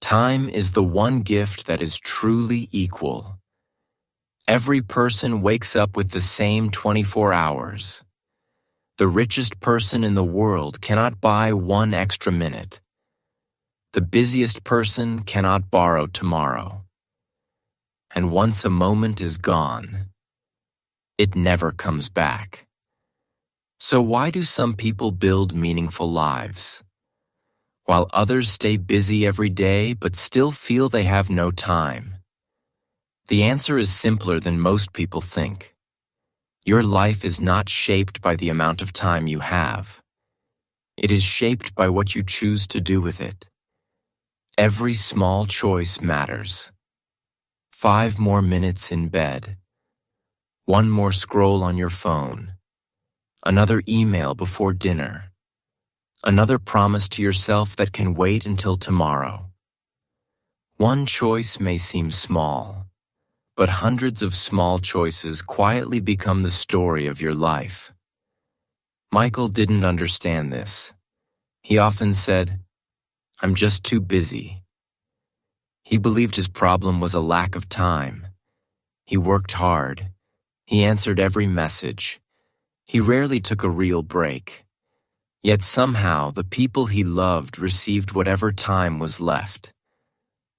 Time is the one gift that is truly equal. Every person wakes up with the same 24 hours. The richest person in the world cannot buy one extra minute. The busiest person cannot borrow tomorrow. And once a moment is gone, it never comes back. So why do some people build meaningful lives, while others stay busy every day but still feel they have no time? The answer is simpler than most people think. Your life is not shaped by the amount of time you have. It is shaped by what you choose to do with it. Every small choice matters. 5 more minutes in bed. 1 more scroll on your phone. Another email before dinner. Another promise to yourself that can wait until tomorrow. One choice may seem small, but hundreds of small choices quietly become the story of your life. Michael didn't understand this. He often said, "I'm just too busy." He believed his problem was a lack of time. He worked hard. He answered every message. He rarely took a real break. Yet somehow the people he loved received whatever time was left.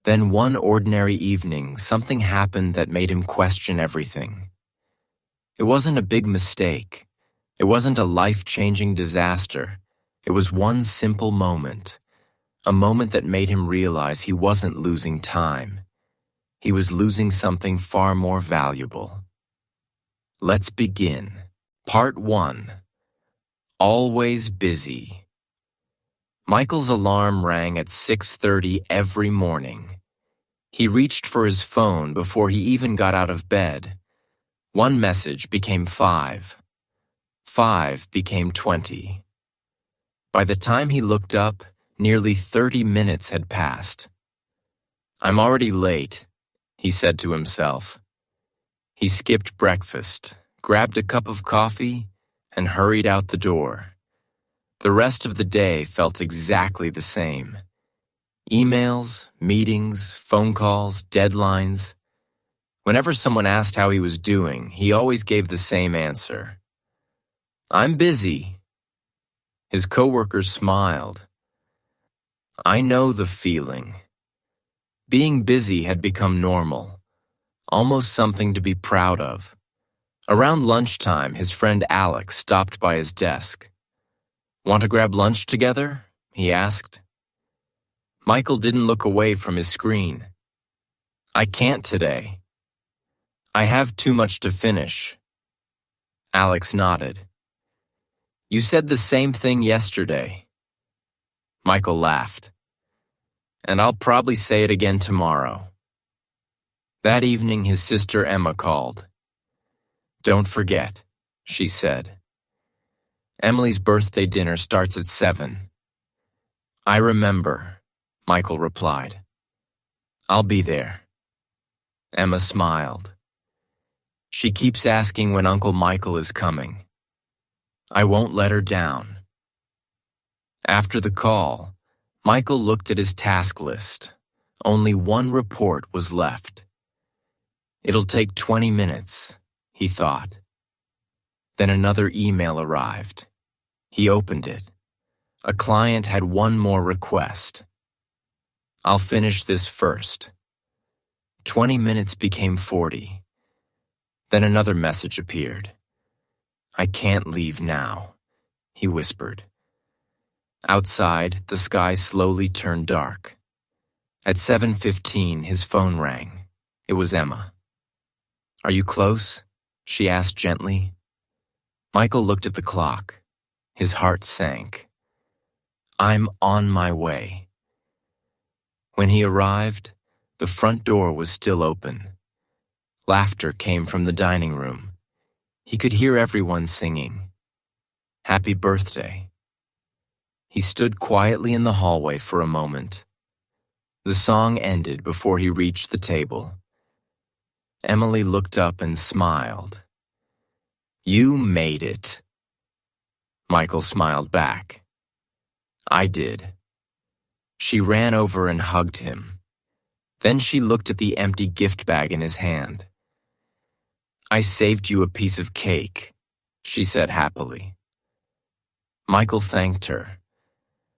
Then one ordinary evening, something happened that made him question everything. It wasn't a big mistake. It wasn't a life-changing disaster. It was one simple moment. A moment that made him realize he wasn't losing time. He was losing something far more valuable. Let's begin. Part 1. Always busy. Michael's alarm rang at 6:30 every morning. He reached for his phone before he even got out of bed. 1 message became 5. 5 became 20. By the time he looked up, nearly 30 minutes had passed. "I'm already late," he said to himself. He skipped breakfast, grabbed a cup of coffee, and hurried out the door. The rest of the day felt exactly the same. Emails, meetings, phone calls, deadlines. Whenever someone asked how he was doing, he always gave the same answer. "I'm busy." His coworkers smiled. I know the feeling. Being busy had become normal, almost something to be proud of. Around lunchtime, his friend Alex stopped by his desk. "Want to grab lunch together?" he asked. Michael didn't look away from his screen. "I can't today. I have too much to finish." Alex nodded. "You said the same thing yesterday." Michael laughed. "And I'll probably say it again tomorrow." That evening, his sister Emma called. "Don't forget," she said. "Emily's birthday dinner starts at 7. "I remember," Michael replied. "I'll be there." Emma smiled. "She keeps asking when Uncle Michael is coming. I won't let her down." After the call, Michael looked at his task list. Only 1 report was left. "It'll take 20 minutes, he thought. Then another email arrived. He opened it. A client had 1 more request. "I'll finish this first." 20 minutes became 40. Then another message appeared. "I can't leave now," he whispered. Outside, the sky slowly turned dark. At 7:15, his phone rang. It was Emma. "Are you close?" she asked gently. Michael looked at the clock. His heart sank. "I'm on my way." When he arrived, the front door was still open. Laughter came from the dining room. He could hear everyone singing, "Happy Birthday." He stood quietly in the hallway for a moment. The song ended before he reached the table. Emily looked up and smiled. "You made it." Michael smiled back. "I did." She ran over and hugged him. Then she looked at the empty gift bag in his hand. "I saved you a piece of cake," she said happily. Michael thanked her,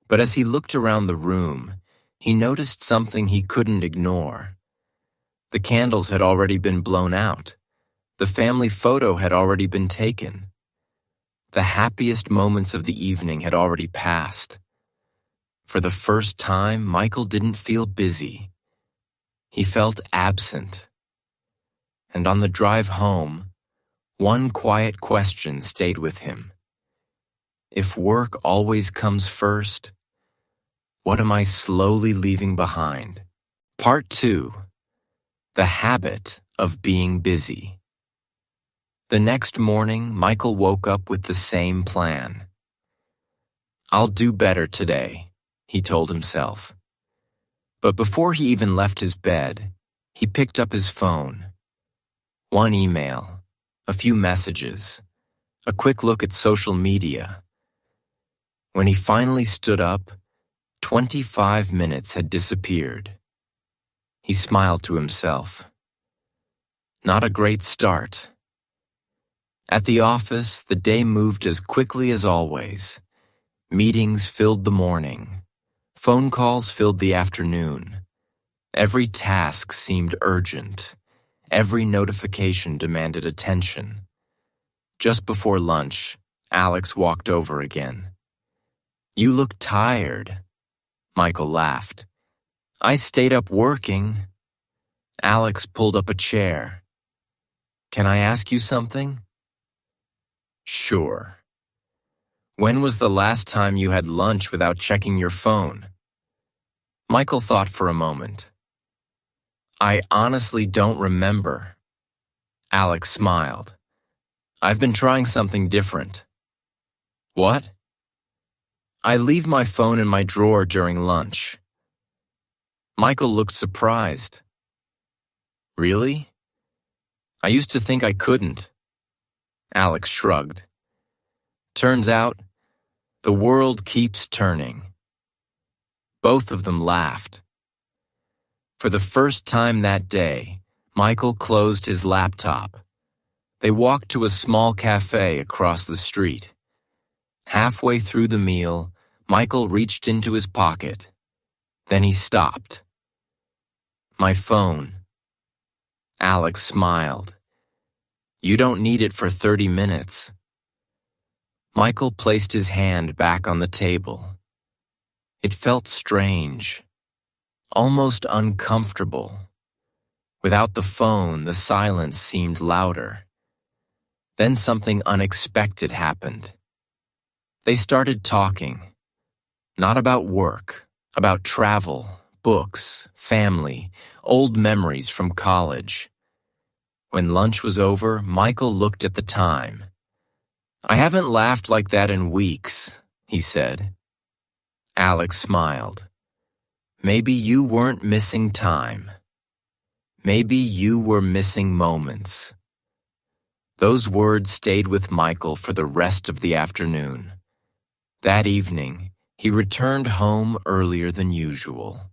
but as he looked around the room, he noticed something he couldn't ignore. The candles had already been blown out. The family photo had already been taken. The happiest moments of the evening had already passed. For the first time, Michael didn't feel busy. He felt absent. And on the drive home, one quiet question stayed with him. If work always comes first, what am I slowly leaving behind? Part 2. The habit of being busy. The next morning, Michael woke up with the same plan. "I'll do better today," he told himself. But before he even left his bed, he picked up his phone. One email, a few messages, a quick look at social media. When he finally stood up, 25 minutes had disappeared. He smiled to himself. Not a great start. At the office, the day moved as quickly as always. Meetings filled the morning. Phone calls filled the afternoon. Every task seemed urgent. Every notification demanded attention. Just before lunch, Alex walked over again. "You look tired," Michael laughed. "I stayed up working." Alex pulled up a chair. "Can I ask you something?" "Sure." "When was the last time you had lunch without checking your phone?" Michael thought for a moment. "I honestly don't remember." Alex smiled. "I've been trying something different." "What?" "I leave my phone in my drawer during lunch." Michael looked surprised. "Really? I used to think I couldn't." Alex shrugged. "Turns out, the world keeps turning." Both of them laughed. For the first time that day, Michael closed his laptop. They walked to a small cafe across the street. Halfway through the meal, Michael reached into his pocket. Then he stopped. "My phone." Alex smiled. "You don't need it for 30 minutes. Michael placed his hand back on the table. It felt strange, almost uncomfortable. Without the phone, the silence seemed louder. Then something unexpected happened. They started talking, not about work, about travel, books, family, old memories from college. When lunch was over, Michael looked at the time. "I haven't laughed like that in weeks," he said. Alex smiled. "Maybe you weren't missing time. Maybe you were missing moments." Those words stayed with Michael for the rest of the afternoon. That evening, he returned home earlier than usual.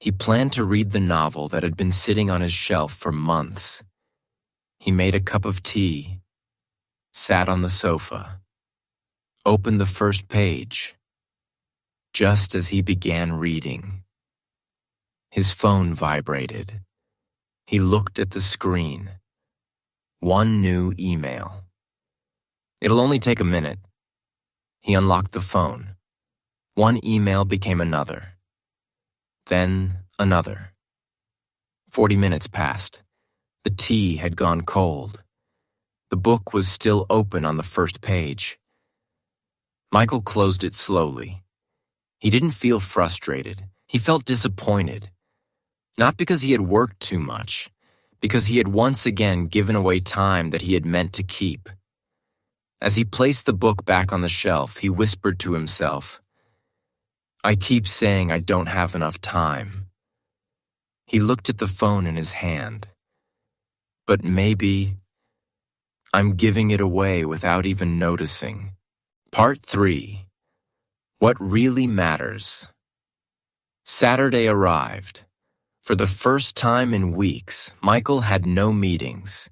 He planned to read the novel that had been sitting on his shelf for months. He made a cup of tea, sat on the sofa, opened the first page. Just as he began reading, his phone vibrated. He looked at the screen. One new email. "It'll only take a minute." He unlocked the phone. One email became another. Then another. 40 minutes passed. The tea had gone cold. The book was still open on the first page. Michael closed it slowly. He didn't feel frustrated. He felt disappointed. Not because he had worked too much, because he had once again given away time that he had meant to keep. As he placed the book back on the shelf, he whispered to himself, "I keep saying I don't have enough time." He looked at the phone in his hand. But maybe I'm giving it away without even noticing. Part 3. What really matters. Saturday arrived. For the first time in weeks, Michael had no meetings.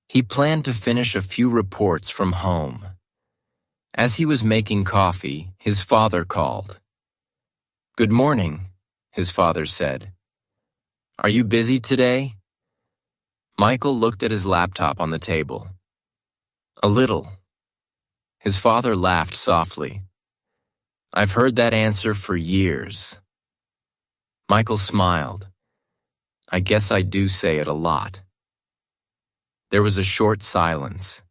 He planned to finish a few reports from home. As he was making coffee, his father called. "Good morning," his father said. "Are you busy today?" Michael looked at his laptop on the table. "A little." His father laughed softly. "I've heard that answer for years." Michael smiled. "I guess I do say it a lot." There was a short silence.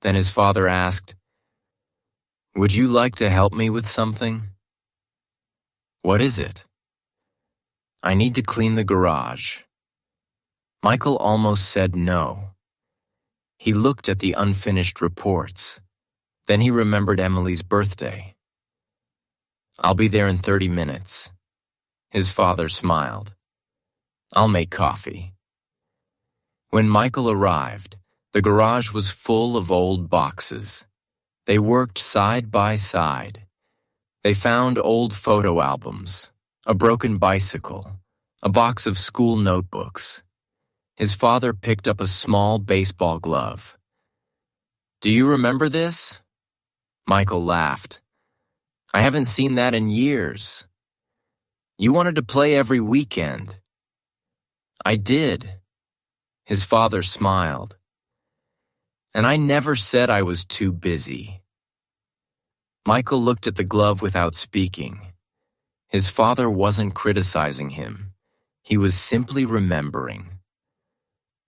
Then his father asked, "Would you like to help me with something?" "What is it?" "I need to clean the garage." Michael almost said no. He looked at the unfinished reports. Then he remembered Emily's birthday. "I'll be there in 30 minutes. His father smiled. "I'll make coffee." When Michael arrived, the garage was full of old boxes. They worked side by side. They found old photo albums, a broken bicycle, a box of school notebooks. His father picked up a small baseball glove. "Do you remember this?" Michael laughed. "I haven't seen that in years." "You wanted to play every weekend." "I did." His father smiled. "And I never said I was too busy." Michael looked at the glove without speaking. His father wasn't criticizing him. He was simply remembering.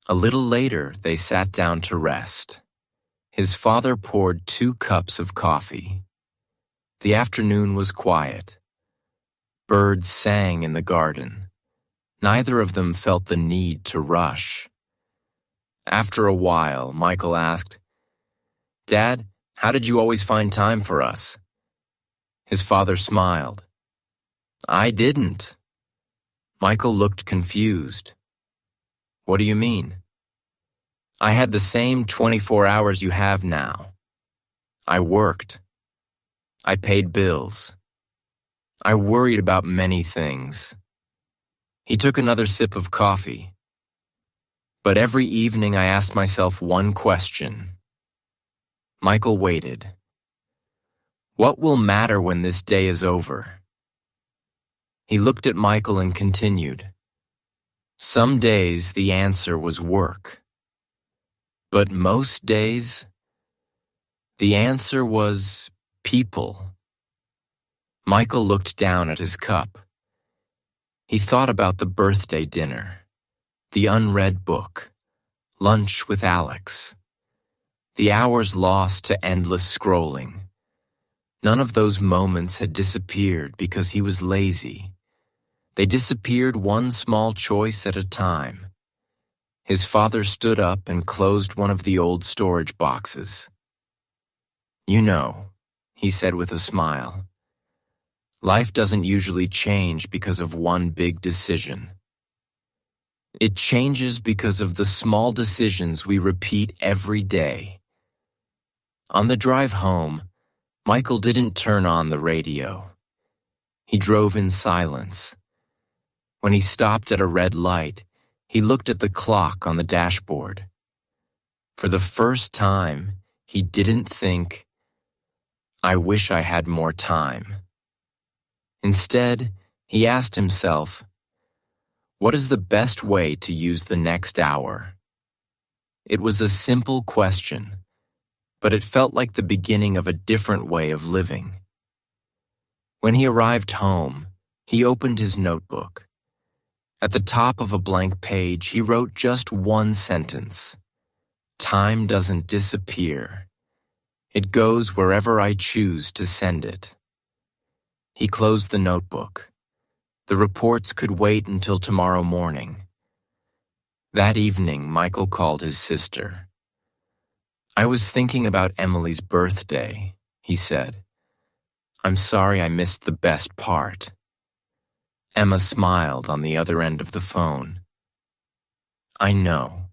A little later, they sat down to rest. His father poured 2 cups of coffee. The afternoon was quiet. Birds sang in the garden. Neither of them felt the need to rush. After a while, Michael asked, "Dad, how did you always find time for us?" His father smiled. "I didn't." Michael looked confused. "What do you mean?" "I had the same 24 hours you have now. I worked. I paid bills. I worried about many things." He took another sip of coffee. "But every evening I asked myself one question." Michael waited. "What will matter when this day is over?" He looked at Michael and continued. "Some days the answer was work. But most days, the answer was people." Michael looked down at his cup. He thought about the birthday dinner, the unread book, lunch with Alex, the hours lost to endless scrolling. None of those moments had disappeared because he was lazy. They disappeared one small choice at a time. His father stood up and closed one of the old storage boxes. "You know," he said with a smile, "life doesn't usually change because of one big decision. It changes because of the small decisions we repeat every day." On the drive home, Michael didn't turn on the radio. He drove in silence. When he stopped at a red light, he looked at the clock on the dashboard. For the first time, he didn't think, "I wish I had more time." Instead, he asked himself, "What is the best way to use the next hour?" It was a simple question, but it felt like the beginning of a different way of living. When he arrived home, he opened his notebook. At the top of a blank page, he wrote just one sentence. "Time doesn't disappear. It goes wherever I choose to send it." He closed the notebook. The reports could wait until tomorrow morning. That evening, Michael called his sister. "I was thinking about Emily's birthday," he said. "I'm sorry I missed the best part." Emma smiled on the other end of the phone. "I know."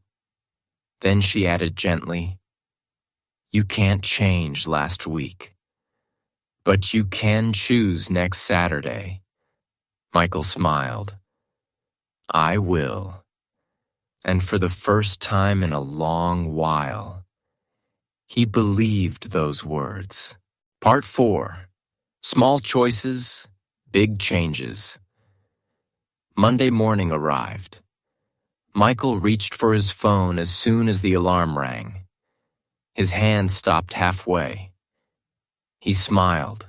Then she added gently, "You can't change last week. But you can choose next Saturday." Michael smiled. I will. And for the first time in a long while, he believed those words. Part 4. Small choices, big changes. Monday morning arrived. Michael reached for his phone as soon as the alarm rang. His hand stopped halfway. He smiled.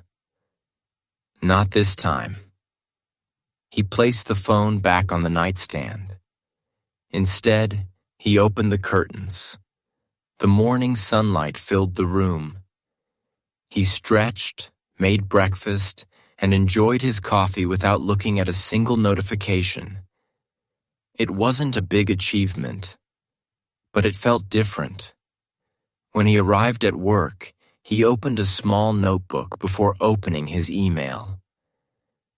Not this time. He placed the phone back on the nightstand. Instead, he opened the curtains. The morning sunlight filled the room. He stretched, made breakfast, and enjoyed his coffee without looking at a single notification. It wasn't a big achievement, but it felt different. When he arrived at work, he opened a small notebook before opening his email.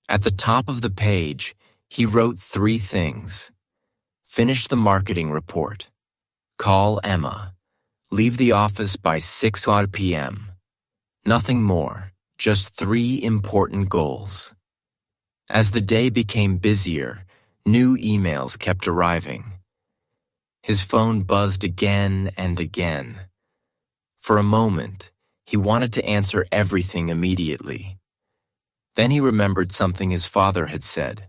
At the top of the page, he wrote 3 things. Finish the marketing report. Call Emma. Leave the office by 6 p.m. Nothing more, just 3 important goals. As the day became busier, new emails kept arriving. His phone buzzed again and again. For a moment, he wanted to answer everything immediately. Then he remembered something his father had said.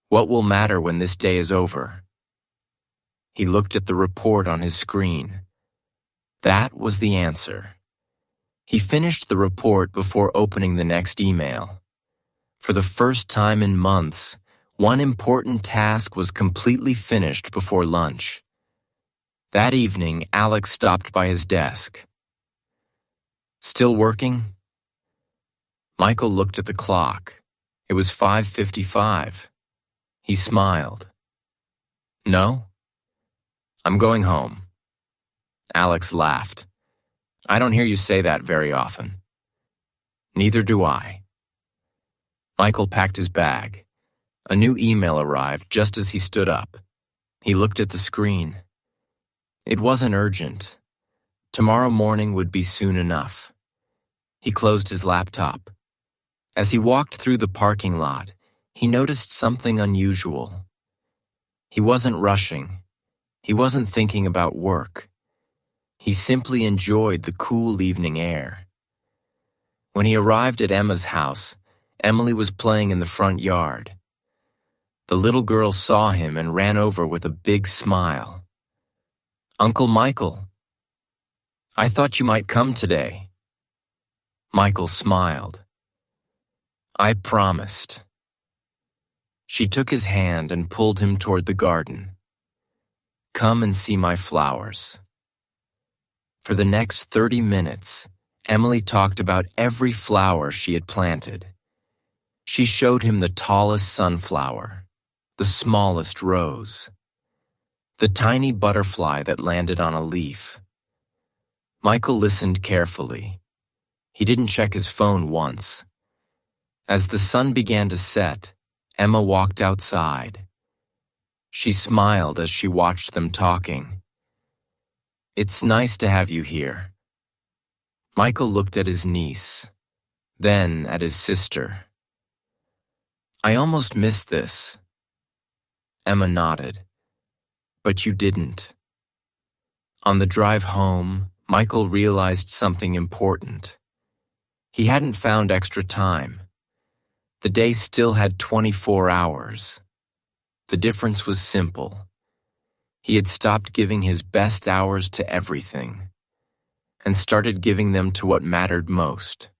What will matter when this day is over? He looked at the report on his screen. That was the answer. He finished the report before opening the next email. For the first time in months, one important task was completely finished before lunch. That evening, Alex stopped by his desk. Still working? Michael looked at the clock. It was 5:55. He smiled. No? I'm going home. Alex laughed. I don't hear you say that very often. Neither do I. Michael packed his bag. A new email arrived just as he stood up. He looked at the screen. It wasn't urgent. Tomorrow morning would be soon enough. He closed his laptop. As he walked through the parking lot, he noticed something unusual. He wasn't rushing. He wasn't thinking about work. He simply enjoyed the cool evening air. When he arrived at Emma's house, Emily was playing in the front yard. The little girl saw him and ran over with a big smile. Uncle Michael, I thought you might come today. Michael smiled. I promised. She took his hand and pulled him toward the garden. Come and see my flowers. For the next 30 minutes, Emily talked about every flower she had planted. She showed him the tallest sunflower, the smallest rose, the tiny butterfly that landed on a leaf. Michael listened carefully. He didn't check his phone once. As the sun began to set, Emma walked outside. She smiled as she watched them talking. It's nice to have you here. Michael looked at his niece, then at his sister. I almost missed this. Emma nodded. But you didn't. On the drive home, Michael realized something important. He hadn't found extra time. The day still had 24 hours. The difference was simple. He had stopped giving his best hours to everything and started giving them to what mattered most.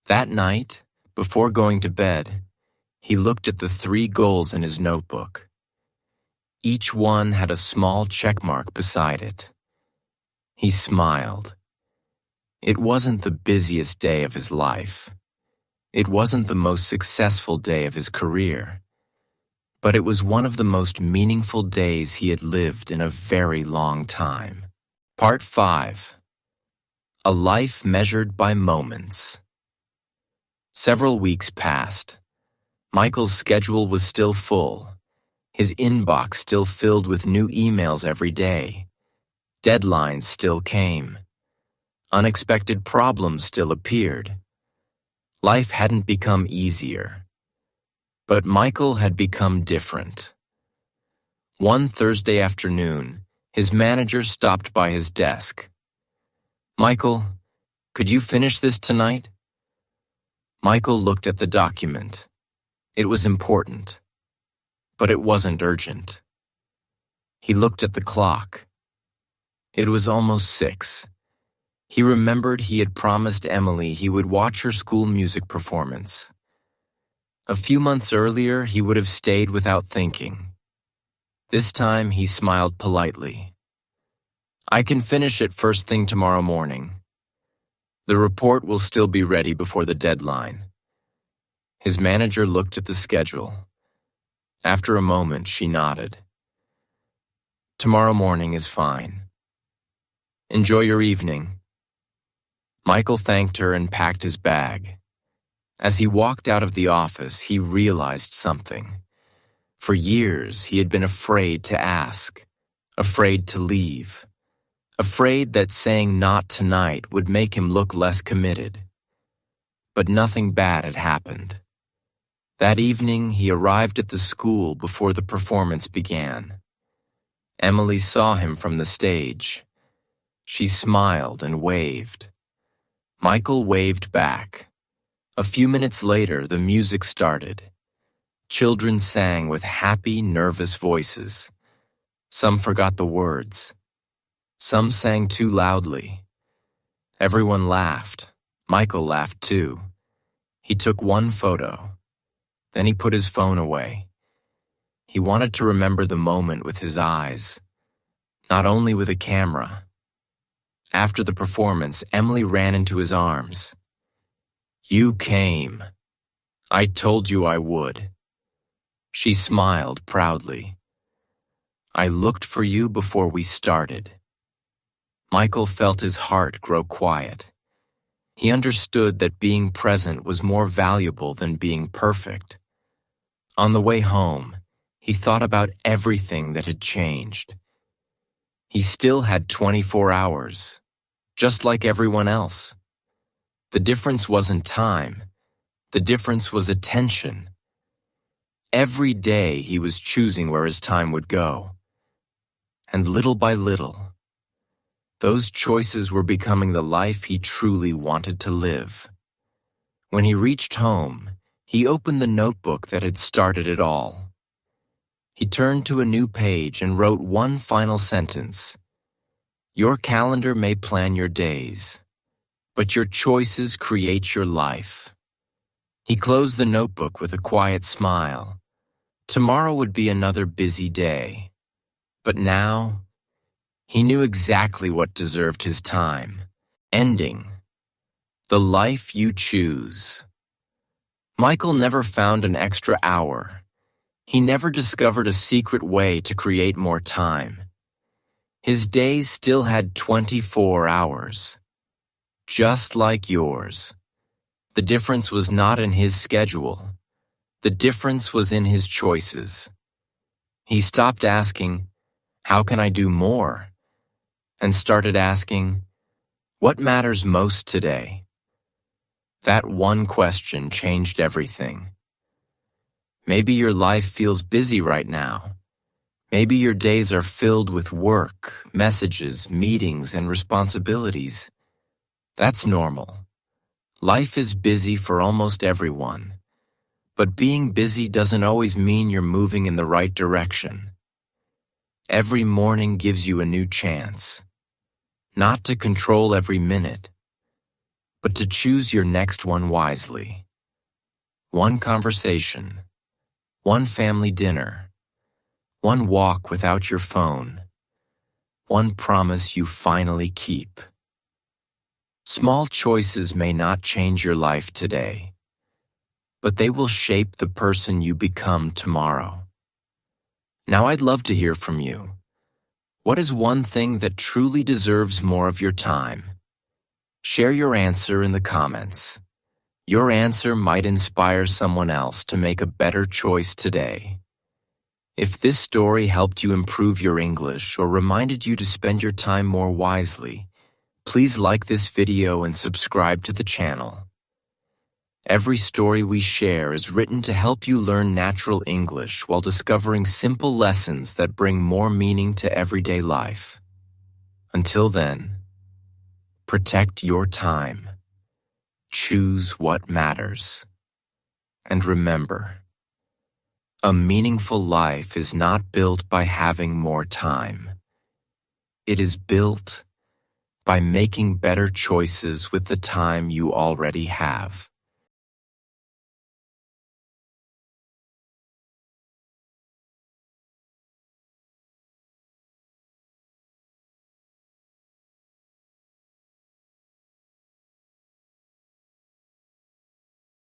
That night, before going to bed, he looked at the 3 goals in his notebook. Each one had a small check mark beside it. He smiled. It wasn't the busiest day of his life. It wasn't the most successful day of his career. But it was one of the most meaningful days he had lived in a very long time. Part 5. A life measured by moments. Several weeks passed. Michael's schedule was still full. His inbox still filled with new emails every day. Deadlines still came. Unexpected problems still appeared. Life hadn't become easier. But Michael had become different. One Thursday afternoon, his manager stopped by his desk. "Michael, could you finish this tonight?" Michael looked at the document. It was important, but it wasn't urgent. He looked at the clock. It was almost 6. He remembered he had promised Emily he would watch her school music performance. A few months earlier, he would have stayed without thinking. This time, he smiled politely. "I can finish it first thing tomorrow morning. The report will still be ready before the deadline." His manager looked at the schedule. After a moment, she nodded. "Tomorrow morning is fine. Enjoy your evening." Michael thanked her and packed his bag. As he walked out of the office, he realized something. For years, he had been afraid to ask, afraid to leave, afraid that saying not tonight would make him look less committed. But nothing bad had happened. That evening, he arrived at the school before the performance began. Emily saw him from the stage. She smiled and waved. Michael waved back. A few minutes later, the music started. Children sang with happy, nervous voices. Some forgot the words. Some sang too loudly. Everyone laughed. Michael laughed too. He took one photo. Then he put his phone away. He wanted to remember the moment with his eyes, not only with a camera. After the performance, Emily ran into his arms. "You came. I told you I would." She smiled proudly. "I looked for you before we started." Michael felt his heart grow quiet. He understood that being present was more valuable than being perfect. On the way home, he thought about everything that had changed. He still had 24 hours, just like everyone else. The difference wasn't time. The difference was attention. Every day he was choosing where his time would go. And little by little, those choices were becoming the life he truly wanted to live. When he reached home, he opened the notebook that had started it all. He turned to a new page and wrote one final sentence. "Your calendar may plan your days, but your choices create your life." He closed the notebook with a quiet smile. Tomorrow would be another busy day. But now, he knew exactly what deserved his time. Ending. The life you choose. Michael never found an extra hour. He never discovered a secret way to create more time. His days still had 24 hours. Just like yours. The difference was not in his schedule. The difference was in his choices. He stopped asking, "How can I do more?" and started asking, "What matters most today?" That one question changed everything. Maybe your life feels busy right now. Maybe your days are filled with work, messages, meetings, and responsibilities. That's normal. Life is busy for almost everyone. But being busy doesn't always mean you're moving in the right direction. Every morning gives you a new chance. Not to control every minute, but to choose your next one wisely. One conversation, one family dinner, one walk without your phone, one promise you finally keep. Small choices may not change your life today, but they will shape the person you become tomorrow. Now I'd love to hear from you. What is one thing that truly deserves more of your time? Share your answer in the comments. Your answer might inspire someone else to make a better choice today. If this story helped you improve your English or reminded you to spend your time more wisely, please like this video and subscribe to the channel. Every story we share is written to help you learn natural English while discovering simple lessons that bring more meaning to everyday life. Until then, protect your time, choose what matters, and remember, a meaningful life is not built by having more time. It is built by making better choices with the time you already have.